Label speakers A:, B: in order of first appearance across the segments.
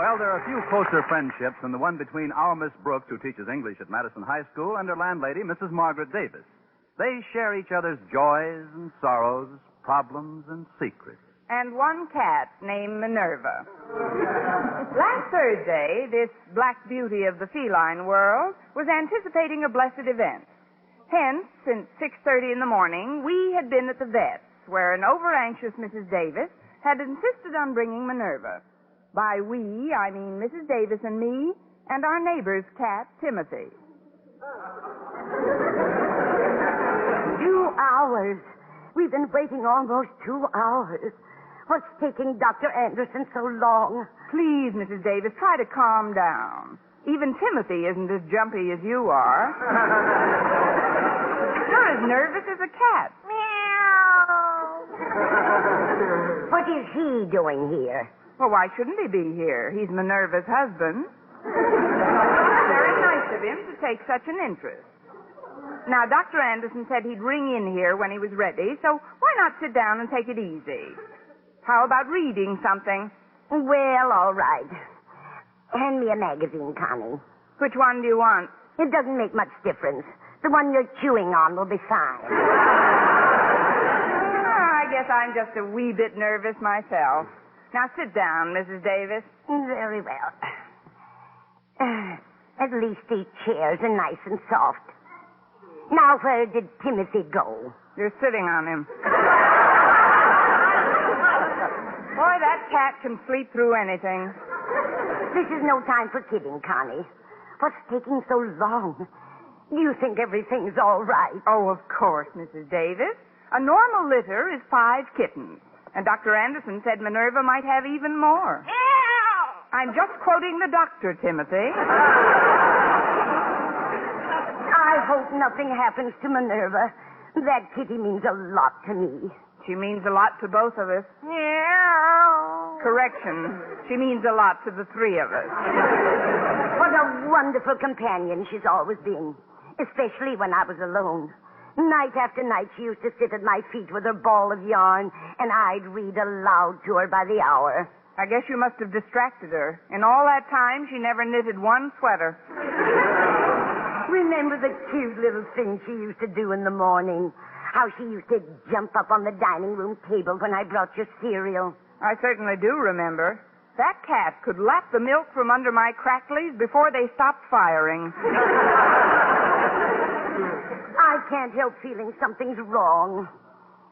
A: Well, there are few closer friendships than the one between our Miss Brooks, who teaches English at Madison High School, and her landlady, Mrs. Margaret Davis. They share each other's joys and sorrows, problems and secrets.
B: And one cat named Minerva. Last Thursday, this black beauty of the feline world was anticipating a blessed event. Hence, since 6:30 in the morning, we had been at the vet's, where an over-anxious Mrs. Davis had insisted on bringing Minerva. By we, I mean Mrs. Davis and me and our neighbor's cat, Timothy.
C: 2 hours. We've been waiting almost 2 hours. What's taking Dr. Anderson so long?
B: Please, Mrs. Davis, try to calm down. Even Timothy isn't as jumpy as you are. You're as nervous as a cat.
C: Meow. What is he doing here?
B: Well, why shouldn't he be here? He's Minerva's husband. Very nice of him to take such an interest. Now, Dr. Anderson said he'd ring in here when he was ready, so why not sit down and take it easy? How about reading something?
C: Well, all right. Hand me a magazine, Connie.
B: Which one do you want?
C: It doesn't make much difference. The one you're chewing on will be fine.
B: I guess I'm just a wee bit nervous myself. Now, sit down, Mrs. Davis.
C: Very well. At least these chairs are nice and soft. Now, where did Timothy go?
B: You're sitting on him. Boy, that cat can sleep through anything.
C: This is no time for kidding, Connie. What's taking so long? Do you think everything's all right?
B: Oh, of course, Mrs. Davis. A normal litter is 5 kittens. And Dr. Anderson said Minerva might have even more.
C: Ew!
B: I'm just quoting the doctor, Timothy.
C: I hope nothing happens to Minerva. That kitty means a lot to me.
B: She means a lot to both of us.
C: Meow.
B: Correction. She means a lot to the 3 of us.
C: What a wonderful companion she's always been, especially when I was alone. Night after night, she used to sit at my feet with her ball of yarn, and I'd read aloud to her by the hour.
B: I guess you must have distracted her. In all that time, she never knitted one sweater.
C: Remember the cute little things she used to do in the morning? How she used to jump up on the dining room table when I brought your cereal.
B: I certainly do remember. That cat could lap the milk from under my cracklies before they stopped firing.
C: I can't help feeling something's wrong.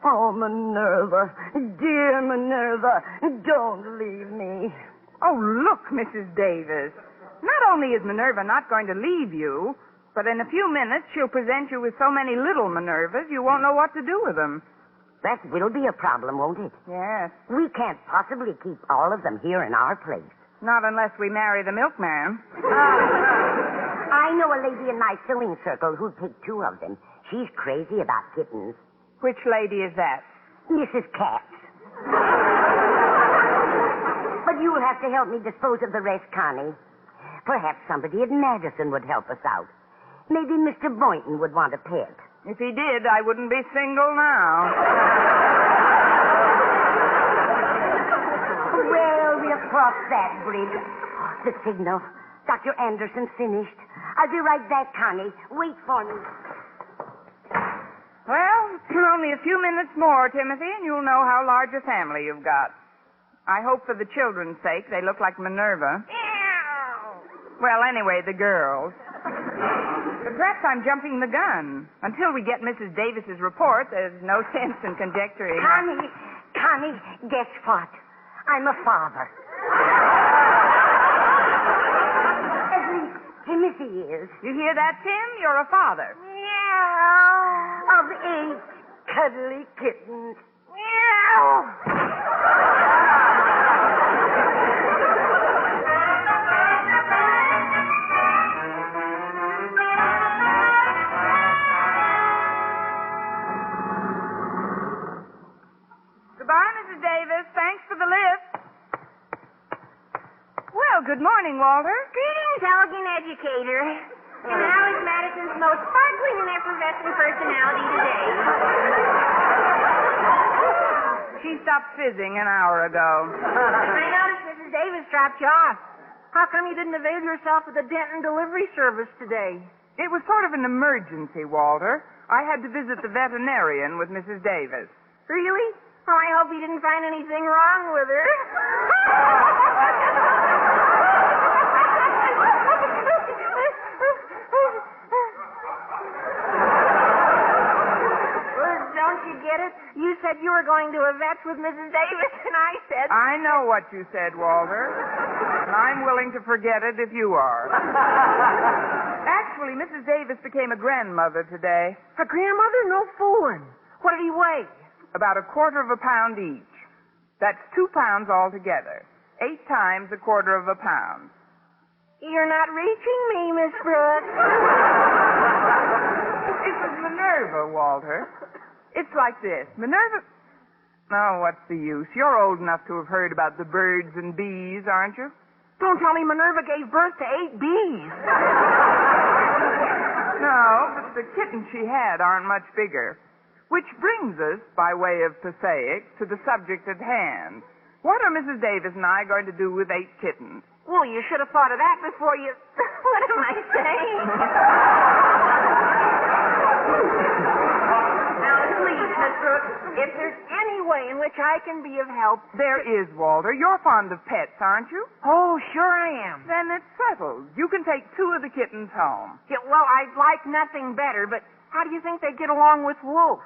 C: Oh, Minerva, dear Minerva, don't leave me.
B: Oh, look, Mrs. Davis. Not only is Minerva not going to leave you, but in a few minutes she'll present you with so many little Minervas you won't know what to do with them.
C: That will be a problem, won't it?
B: Yes.
C: We can't possibly keep all of them here in our place.
B: Not unless we marry the milkman.
C: I know a lady in my sewing circle who'd take 2 of them. She's crazy about kittens.
B: Which lady is that?
C: Mrs. Katz. But you'll have to help me dispose of the rest, Connie. Perhaps somebody at Madison would help us out. Maybe Mr. Boynton would want a pet.
B: If he did, I wouldn't be single now.
C: Well, we'll cross that bridge. The signal. Dr. Anderson's finished. I'll be right back, Connie. Wait for me.
B: Well, only a few minutes more, Timothy, and you'll know how large a family you've got. I hope for the children's sake they look like Minerva. Well, anyway, the girls. But perhaps I'm jumping the gun. Until we get Mrs. Davis's report, there's no sense in conjecturing.
C: Connie, guess what? I'm a father. At least Timothy is.
B: You hear that, Tim? You're a father.
C: Meow. Of 8 cuddly kittens. Meow.
B: Goodbye, Mrs. Davis. Thanks for the lift. Well, good morning, Walter.
D: Greetings, elegant educator. And how is Madison's most sparkling and effervescent personality today?
B: She stopped fizzing an hour ago.
D: I noticed Mrs. Davis dropped you off.
E: How come you didn't avail yourself of the Denton delivery service today?
B: It was sort of an emergency, Walter. I had to visit the veterinarian with Mrs. Davis.
E: Really? Oh, I hope you didn't find anything wrong with her. Don't you get it? You said you were going to a vet's with Mrs. Davis, and I said...
B: I know what you said, Walter. And I'm willing to forget it if you are. Actually, Mrs. Davis became a grandmother today.
E: A grandmother? No fooling. What did he weigh?
B: About 1/4 pound each. That's 2 pounds altogether. 8 times 1/4 pound.
E: You're not reaching me, Miss Brooks.
B: It was Minerva, Walter. It's like this. Minerva... Oh, what's the use? You're old enough to have heard about the birds and bees, aren't you?
E: Don't tell me Minerva gave birth to 8 bees.
B: No, but the kittens she had aren't much bigger. Which brings us, by way of Passaic, to the subject at hand. What are Mrs. Davis and I going to do with 8 kittens?
E: Well, you should have thought of that before you... What am I saying? Now, please, Miss Brooks, if there's any way in which I can be of help...
B: There is, Walter. You're fond of pets, aren't you?
E: Oh, sure I am.
B: Then it's settled. You can take 2 of the kittens home.
E: Yeah, well, I'd like nothing better, but how do you think they get along with Wolf?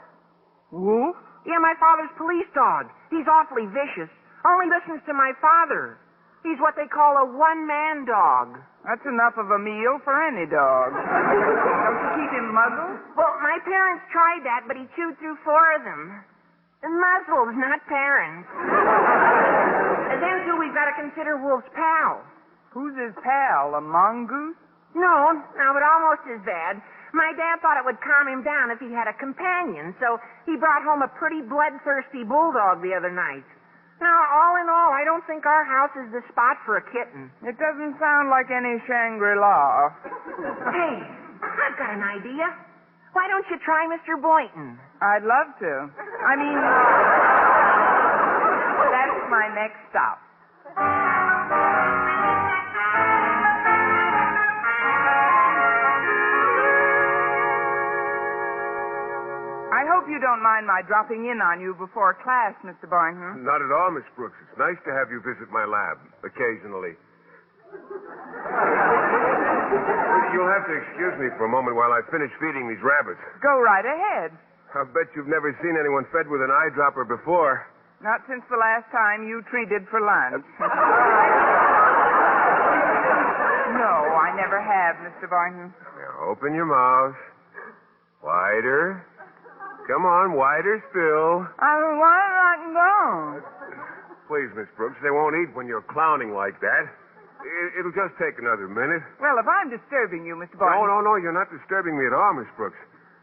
B: Wolf?
E: Yeah, my father's police dog. He's awfully vicious. Only listens to my father. He's what they call a one-man dog.
B: That's enough of a meal for any dog. Don't you keep him muzzled?
E: Well, my parents tried that, but he chewed through 4 of them. Muzzled, not parents. And then, too, we've got to consider Wolf's pal.
B: Who's his pal, a mongoose?
E: No, but almost as bad. My dad thought it would calm him down if he had a companion, so he brought home a pretty bloodthirsty bulldog the other night. Now, all in all, I don't think our house is the spot for a kitten.
B: It doesn't sound like any Shangri-La.
E: Hey, I've got an idea. Why don't you try Mr. Boynton?
B: I'd love to. I mean, that's my next stop. I hope you don't mind my dropping in on you before class, Mr. Boynton.
F: Not at all, Miss Brooks. It's nice to have you visit my lab occasionally. You'll have to excuse me for a moment while I finish feeding these rabbits.
B: Go right ahead.
F: I bet you've never seen anyone fed with an eyedropper before.
B: Not since the last time you treated for lunch. No, I never have, Mr. Boynton.
F: Now, open your mouth. Wider. Come on, wider still.
B: Why not go?
F: Please, Miss Brooks, they won't eat when you're clowning like that. It'll just take another minute.
B: Well, if I'm disturbing you, Mr. Boynton...
F: No, you're not disturbing me at all, Miss Brooks.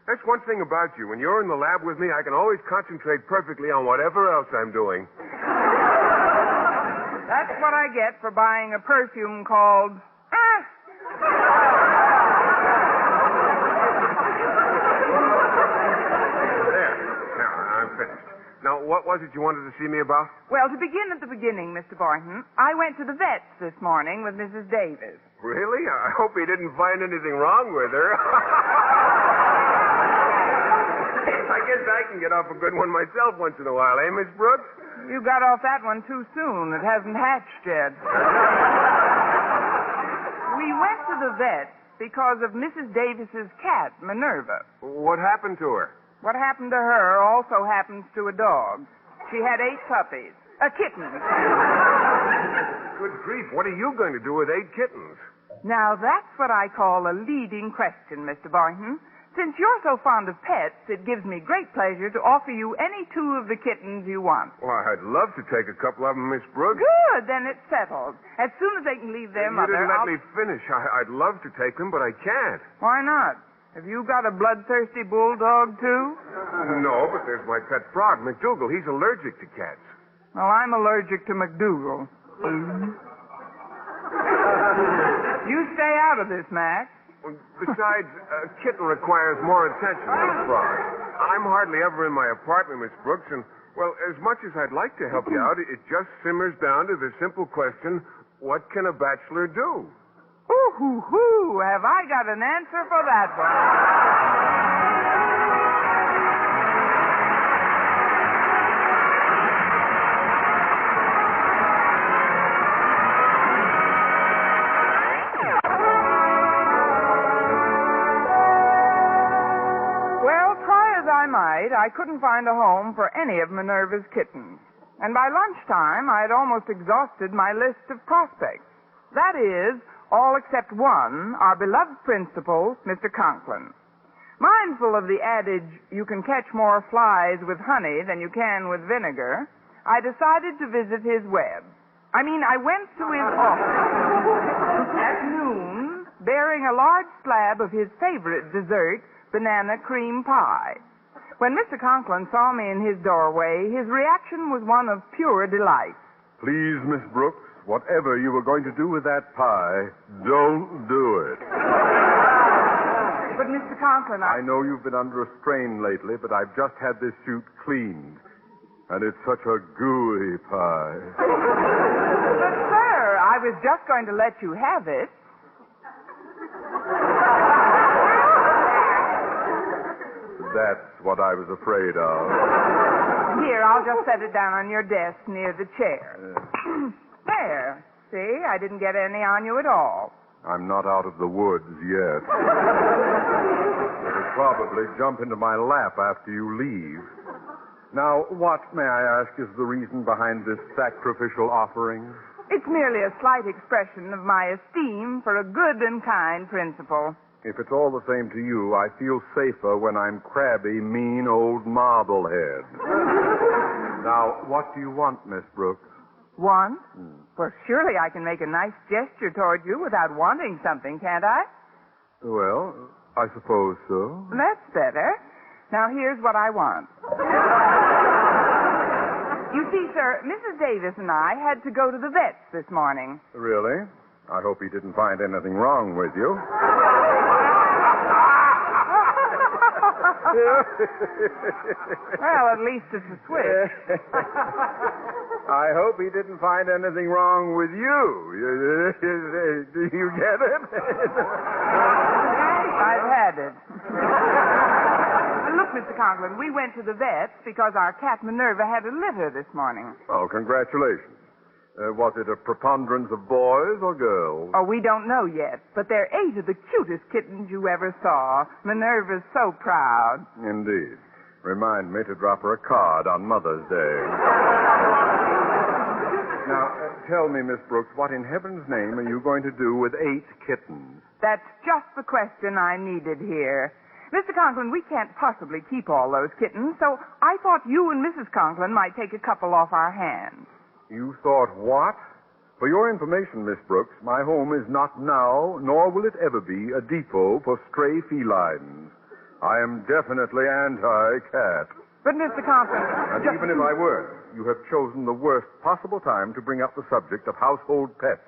F: That's one thing about you. When you're in the lab with me, I can always concentrate perfectly on whatever else I'm doing.
B: That's what I get for buying a perfume called...
F: There. Now, I'm finished. Now, what was it you wanted to see me about?
B: Well, to begin at the beginning, Mr. Boynton, I went to the vet's this morning with Mrs. Davis.
F: Really? I hope he didn't find anything wrong with her. I guess I can get off a good one myself once in a while, eh, Miss Brooks?
B: You got off that one too soon. It hasn't hatched yet. We went to the vet because of Mrs. Davis's cat, Minerva.
F: What happened to her?
B: What happened to her also happens to a dog. She had 8 puppies. Kittens.
F: Good grief, what are you going to do with 8 kittens?
B: Now, that's what I call a leading question, Mr. Boynton. Since you're so fond of pets, it gives me great pleasure to offer you any 2 of the kittens you want.
F: Well, I'd love to take a couple of them, Miss Brooks.
B: Good, then it's settled. As soon as they can leave their mother,
F: You didn't let me finish. I'd love to take them, but I can't.
B: Why not? Have you got a bloodthirsty bulldog, too?
F: No, but there's my pet frog, McDougal. He's allergic to cats.
B: Well, I'm allergic to McDougal. You stay out of this, Mac.
F: Besides, a kitten requires more attention than a frog. I'm hardly ever in my apartment, Miss Brooks, and Well, as much as I'd like to help you out, it just simmers down to the simple question, what can a bachelor do?
B: Ooh, hoo, hoo. Have I got an answer for that one? Well, try as I might, I couldn't find a home for any of Minerva's kittens. And by lunchtime, I had almost exhausted my list of prospects. That is, all except one, our beloved principal, Mr. Conklin. Mindful of the adage, you can catch more flies with honey than you can with vinegar, I decided to visit his web. I went to his office at noon, bearing a large slab of his favorite dessert, banana cream pie. When Mr. Conklin saw me in his doorway, his reaction was one of pure delight.
G: Please, Miss Brooks, whatever you were going to do with that pie, don't do it.
B: But, Mr. Conklin,
G: I know you've been under a strain lately, but I've just had this suit cleaned. And it's such a gooey pie.
B: But, sir, I was just going to let you have it.
G: That's what I was afraid of.
B: Here, I'll just set it down on your desk near the chair. There. See, I didn't get any on you at all.
G: I'm not out of the woods yet. It'll probably jump into my lap after you leave. Now, what, may I ask, is the reason behind this sacrificial offering?
B: It's merely a slight expression of my esteem for a good and kind principal.
G: If it's all the same to you, I feel safer when I'm crabby, mean old Marblehead. Now, what do you want, Miss Brooks?
B: Want? Well, surely I can make a nice gesture toward you without wanting something, can't I?
G: Well, I suppose so.
B: That's better. Now, here's what I want. You see, sir, Mrs. Davis and I had to go to the vet's this morning.
G: Really? I hope he didn't find anything wrong with you.
B: Well, at least it's a switch.
G: I hope he didn't find anything wrong with you. Do you get it?
B: I've had it. Look, Mr. Conklin, we went to the vet's because our cat Minerva had a litter this morning.
G: Oh, congratulations. Was it a preponderance of boys or girls?
B: Oh, we don't know yet, but they're 8 of the cutest kittens you ever saw. Minerva's so proud.
G: Indeed. Remind me to drop her a card on Mother's Day. Now, tell me, Miss Brooks, what in heaven's name are you going to do with 8 kittens?
B: That's just the question I needed here. Mr. Conklin, we can't possibly keep all those kittens, so I thought you and Mrs. Conklin might take a couple off our hands.
G: You thought what? For your information, Miss Brooks, my home is not now, nor will it ever be, a depot for stray felines. I am definitely anti-cat.
B: But, Mr. Conklin...
G: And even if I were, you have chosen the worst possible time to bring up the subject of household pets.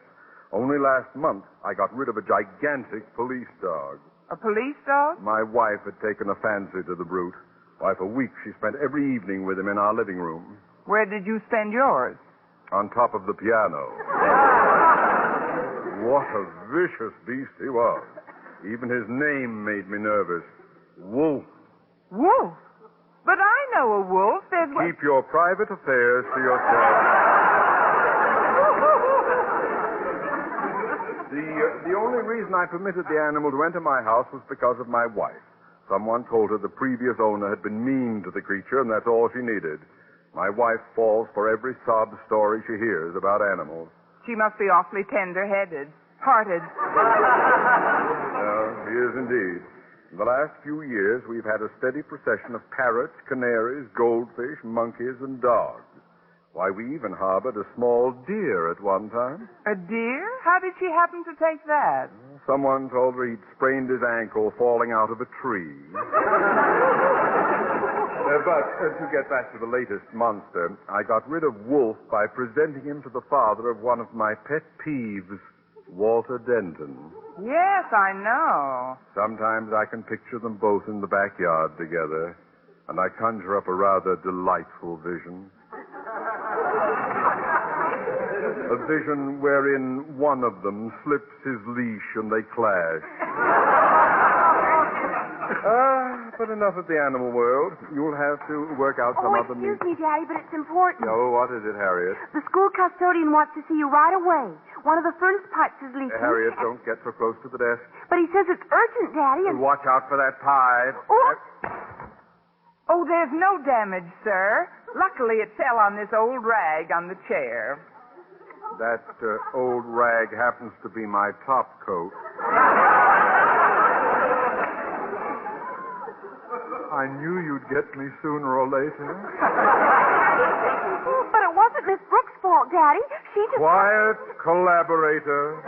G: Only last month, I got rid of a gigantic police dog.
B: A police dog?
G: My wife had taken a fancy to the brute. Why, for weeks she spent every evening with him in our living room.
B: Where did you spend yours?
G: On top of the piano. What a vicious beast he was. Even his name made me nervous. Wolf.
B: Wolf? But I know a wolf. There's...
G: Keep your private affairs to yourself. The only reason I permitted the animal to enter my house was because of my wife. Someone told her the previous owner had been mean to the creature, and that's all she needed. My wife falls for every sob story she hears about animals.
B: She must be awfully tender-headed. Hearted.
G: She is indeed. In the last few years, we've had a steady procession of parrots, canaries, goldfish, monkeys, and dogs. Why, we even harbored a small deer at one time.
B: A deer? How did she happen to take that?
G: Someone told her he'd sprained his ankle falling out of a tree. But to get back to the latest monster, I got rid of Wolf by presenting him to the father of one of my pet peeves, Walter Denton.
B: Yes, I know.
G: Sometimes I can picture them both in the backyard together. and I conjure up a rather delightful vision. A vision wherein one of them slips his leash and they clash. But enough of the animal world. You'll have to work out some other
D: excuse me, Daddy, but it's important.
G: Oh, what is it, Harriet?
D: The school custodian wants to see you right away. One of the furnace pipes is leaking.
G: Harriet, don't get so close to the desk.
D: But he says it's urgent, Daddy, and...
G: Watch out for that pipe.
B: Oh, there's no damage, sir. Luckily, it fell on this old rag on the chair.
G: That old rag happens to be my top coat. I knew you'd get me sooner or later.
D: But it wasn't Miss Brooks' fault, Daddy. She just...
G: Quiet, collaborator.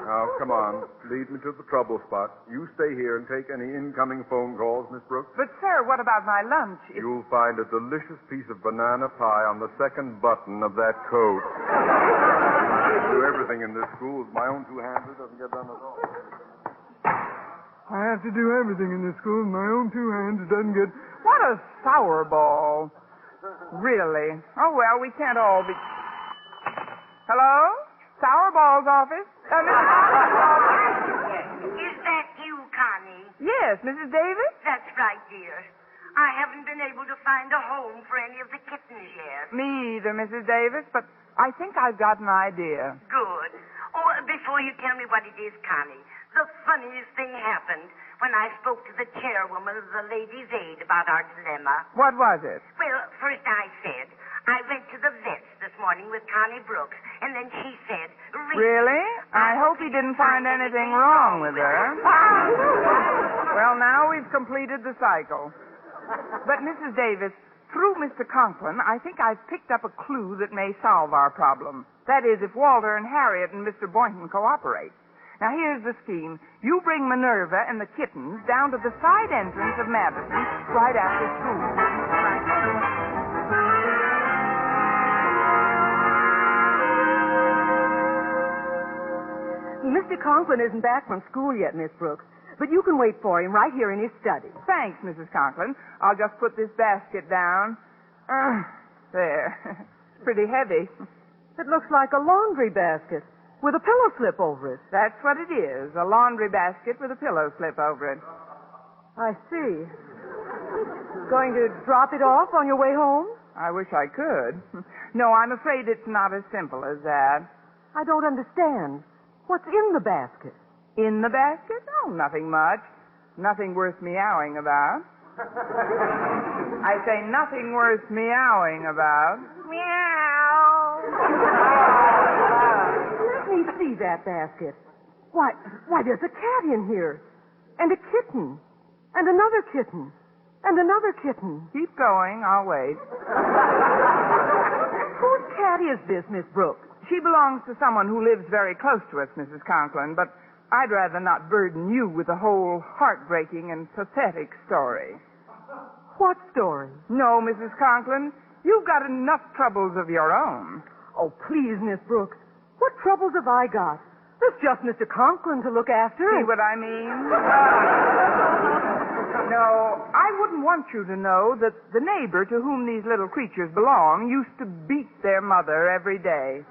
G: Now, come on. Lead me to the trouble spot. You stay here and take any incoming phone calls, Miss Brooks.
B: But, sir, what about my lunch?
G: You'll find a delicious piece of banana pie on the second button of that coat. I do everything in this school with my own two hands. It doesn't get done at all.
H: I have to do everything in this school with my own two hands. It doesn't get...
B: What a sour ball. Really? Oh, well, we can't all be... Hello? Sourball's office? Mrs.
C: Is that you, Connie?
B: Yes, Mrs. Davis?
C: That's right, dear. I haven't been able to find a home for any of the kittens yet.
B: Me either, Mrs. Davis, but I think I've got an idea.
C: Good. Oh, before you tell me what it is, Connie, the funniest thing happened when I spoke to the chairwoman of the Ladies' Aid about our dilemma.
B: What was it?
C: Well, first I said, I went to the vet's this morning with Connie Brooks, and then she said,
B: Really? I hope he didn't find anything wrong with her. Well, now we've completed the cycle. But, Mrs. Davis, through Mr. Conklin, I think I've picked up a clue that may solve our problem. That is, if Walter and Harriet and Mr. Boynton cooperate. Now, here's the scheme. You bring Minerva and the kittens down to the side entrance of Madison right after school.
I: Mr. Conklin isn't back from school yet, Miss Brooks, but you can wait for him right here in his study.
B: Thanks, Mrs. Conklin. I'll just put this basket down. There. It's pretty heavy.
I: It looks like a laundry basket with a pillow slip over it.
B: That's what it is, a laundry basket with a pillow slip over it.
I: I see. Going to drop it off on your way home?
B: I wish I could. No, I'm afraid it's not as simple as that.
I: I don't understand. What's in the basket?
B: In the basket? Oh, nothing much. Nothing worth meowing about. I say nothing worth meowing about.
D: Meow.
I: Let me see that basket. Why, there's a cat in here. And a kitten. And another kitten. And another kitten.
B: Keep going. I'll wait.
I: Whose cat is this, Miss Brooks?
B: She belongs to someone who lives very close to us, Mrs. Conklin, but I'd rather not burden you with the whole heartbreaking and pathetic story.
I: What story?
B: No, Mrs. Conklin. You've got enough troubles of your own.
I: Oh, please, Miss Brooks. What troubles have I got? There's just Mr. Conklin to look after.
B: See what I mean? No, I wouldn't want you to know that the neighbor to whom these little creatures belong used to beat their mother every day.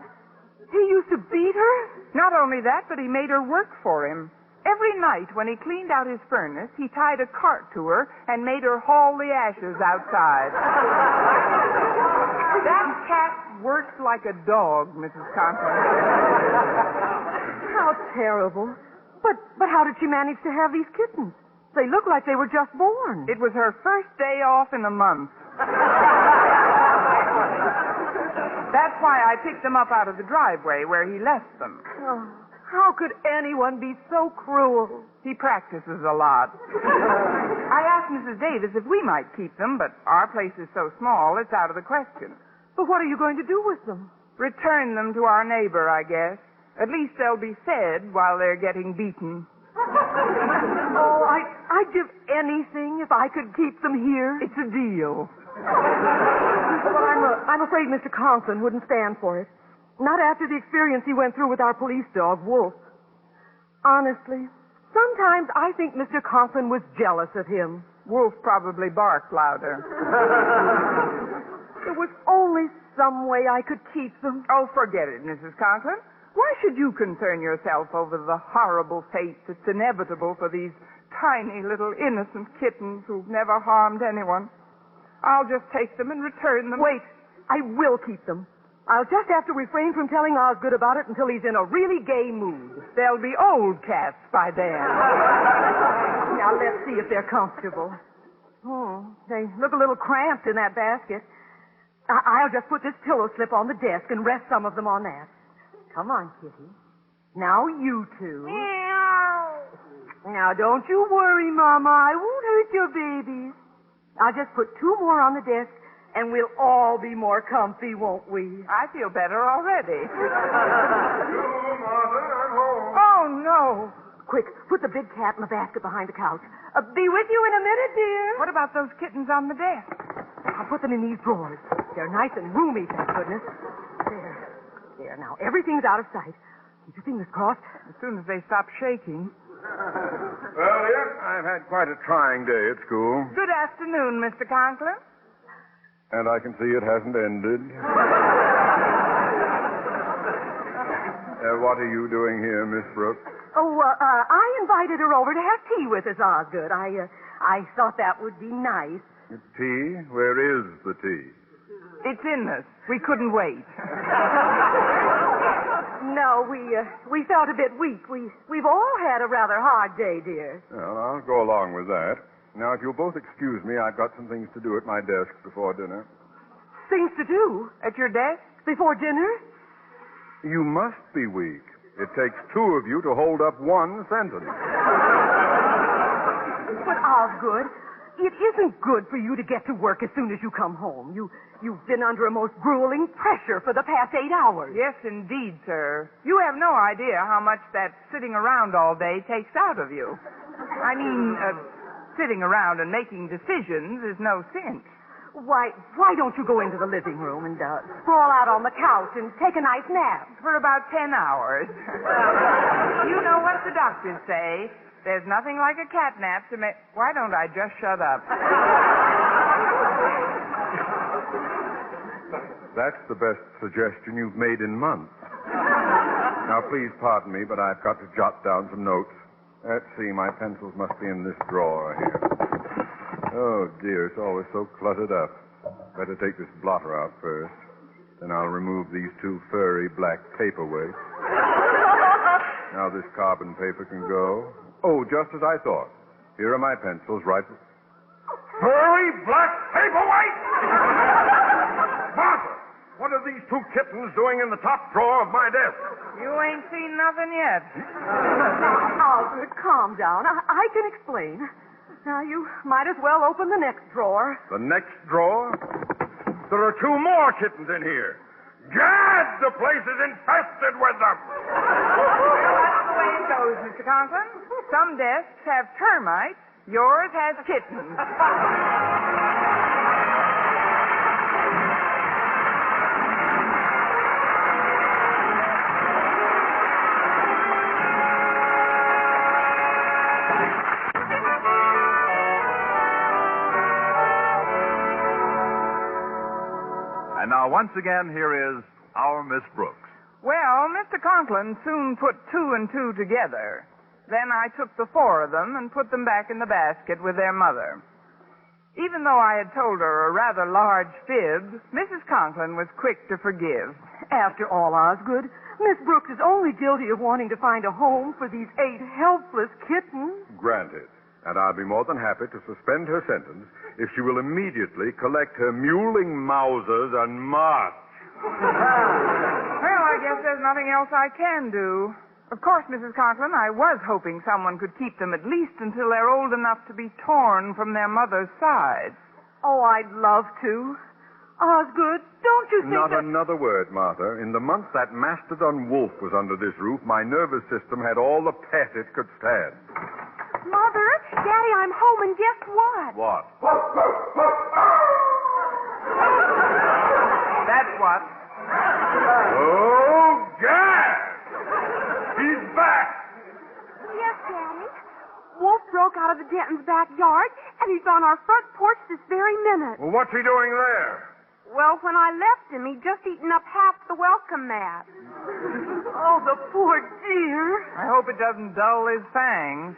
I: He used to beat her?
B: Not only that, but he made her work for him. Every night when he cleaned out his furnace, he tied a cart to her and made her haul the ashes outside. That cat worked like a dog, Mrs. Conklin.
I: How terrible. But how did she manage to have these kittens? They look like they were just born.
B: It was her first day off in a month. That's why I picked them up out of the driveway where he left them.
I: Oh, how could anyone be so cruel?
B: He practices a lot. I asked Mrs. Davis if we might keep them, but our place is so small, it's out of the question.
I: But what are you going to do with them?
B: Return them to our neighbor, I guess. At least they'll be fed while they're getting beaten.
I: Oh, I'd give anything if I could keep them here.
B: It's a deal.
I: But I'm afraid Mr. Conklin wouldn't stand for it. Not after the experience he went through with our police dog, Wolf. Honestly, sometimes I think Mr. Conklin was jealous of him.
B: Wolf probably barked louder.
I: There was only some way I could keep them.
B: Oh, forget it, Mrs. Conklin. Why should you concern yourself over the horrible fate that's inevitable for these tiny little innocent kittens who've never harmed anyone? I'll just take them and return them.
I: Wait, I will keep them. I'll just have to refrain from telling Osgood about it until he's in a really gay mood.
B: They'll be old cats by then.
I: Now, let's see if they're comfortable. They look a little cramped in that basket. I'll just put this pillow slip on the desk and rest some of them on that. Come on, Kitty. Now you two.
D: Meow.
I: Now, don't you worry, Mama. I won't hurt your babies. I'll just put 2 more on the desk, and we'll all be more comfy, won't we?
B: I feel better already.
F: Mother, I'm home.
B: Oh, no.
I: Quick, put the big cat in the basket behind the couch. Be with you in a minute, dear.
B: What about those kittens on the desk?
I: I'll put them in these drawers. They're nice and roomy, thank goodness. There, now, everything's out of sight. Keep your fingers crossed.
B: As soon as they stop shaking.
G: Well, yes, I've had quite a trying day at school.
B: Good afternoon, Mr. Conklin.
G: And I can see it hasn't ended. What are you doing here, Miss Brooks?
I: I invited her over to have tea with us, Osgood. I thought that would be nice.
G: Tea? Where is the tea?
B: It's in us. We couldn't wait.
I: No, we felt a bit weak. We've all had a rather hard day, dear.
G: Well, I'll go along with that. Now, if you'll both excuse me, I've got some things to do at my desk before dinner.
I: Things to do?
B: At your desk?
I: Before dinner?
G: You must be weak. It takes 2 of you to hold up 1 sentence.
I: But, Osgood, it isn't good for you to get to work as soon as you come home. You've been under a most grueling pressure for the past 8 hours.
B: Yes, indeed, sir. You have no idea how much that sitting around all day takes out of you. I mean, sitting around and making decisions is no cinch.
I: Why don't you go into the living room and sprawl out on the couch and take a nice nap?
B: For about 10 hours. You know what the doctors say. There's nothing like a cat nap to make... Why don't I just shut up?
G: That's the best suggestion you've made in months. Now, please pardon me, but I've got to jot down some notes. Let's see, my pencils must be in this drawer here. Oh, dear, it's always so cluttered up. Better take this blotter out first. Then I'll remove these 2 furry black paperweights. Now this carbon paper can go. Oh, just as I thought. Here are my pencils, right... Furry black paperweights! Martha, what are these 2 kittens doing in the top drawer of my desk?
B: You ain't seen nothing yet.
I: Osgood, calm down. I can explain. Now, you might as well open the next drawer.
G: The next drawer? There are 2 more kittens in here. Gad, the place is infested with them.
B: Well, that's the way it goes, Mr. Conklin. Some desks have termites. Yours has kittens.
A: And now, once again, here is our Miss Brooks.
B: Well, Mr. Conklin soon put 2 and 2 together. Then I took the 4 of them and put them back in the basket with their mother. Even though I had told her a rather large fib, Mrs. Conklin was quick to forgive.
I: After all, Osgood, Miss Brooks is only guilty of wanting to find a home for these 8 helpless kittens.
G: Granted. And I'll be more than happy to suspend her sentence if she will immediately collect her mewling Mausers and march.
B: Well, I guess there's nothing else I can do. Of course, Mrs. Conklin, I was hoping someone could keep them at least until they're old enough to be torn from their mother's side.
I: Oh, I'd love to. Osgood, don't you think
G: Not
I: that...
G: another word, Martha. In the month that Mastodon Wolf was under this roof, my nervous system had all the pet it could stand.
D: Mother, Daddy, I'm home, and guess what?
G: What?
B: That's what.
G: Oh, Gad! He's back!
D: Yes, Daddy. Wolf broke out of the Denton's backyard,
J: and he's on our front porch this very minute.
F: Well, what's he doing there?
J: Well, when I left him, he'd just eaten up half the welcome mat.
I: Oh, the poor dear.
K: I hope it doesn't dull his fangs.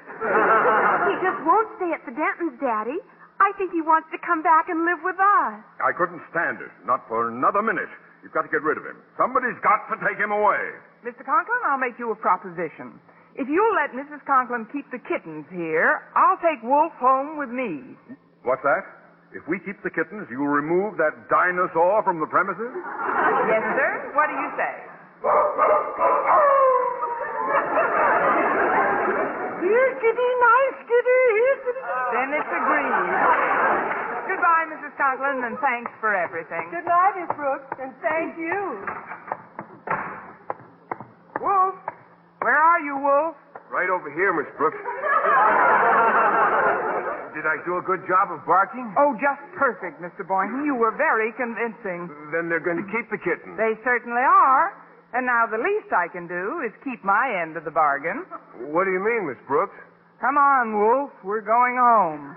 J: He just won't stay at the Dentons, Daddy. I think he wants to come back and live with us.
G: I couldn't stand it. Not for another minute. You've got to get rid of him. Somebody's got to take him away.
K: Mr. Conklin, I'll make you a proposition. If you'll let Mrs. Conklin keep the kittens here, I'll take Wolf home with me.
G: What's that? If we keep the kittens, you'll remove that dinosaur from the premises?
K: Yes, sir. What do you say?
I: Here, kitty, nice kitty. Here, kitty.
K: Then it's agreed. Goodbye, Mrs. Conklin, and thanks for everything.
I: Good night, Miss Brooks, and thank you.
K: Wolf? Where are you, Wolf?
F: Right over here, Miss Brooks. Did I do a good job of barking?
K: Oh, just perfect, Mr. Boynton. You were very convincing.
F: Then they're going to keep the kitten.
K: They certainly are. And now the least I can do is keep my end of the bargain.
F: What do you mean, Miss Brooks?
K: Come on, Wolf. We're going home.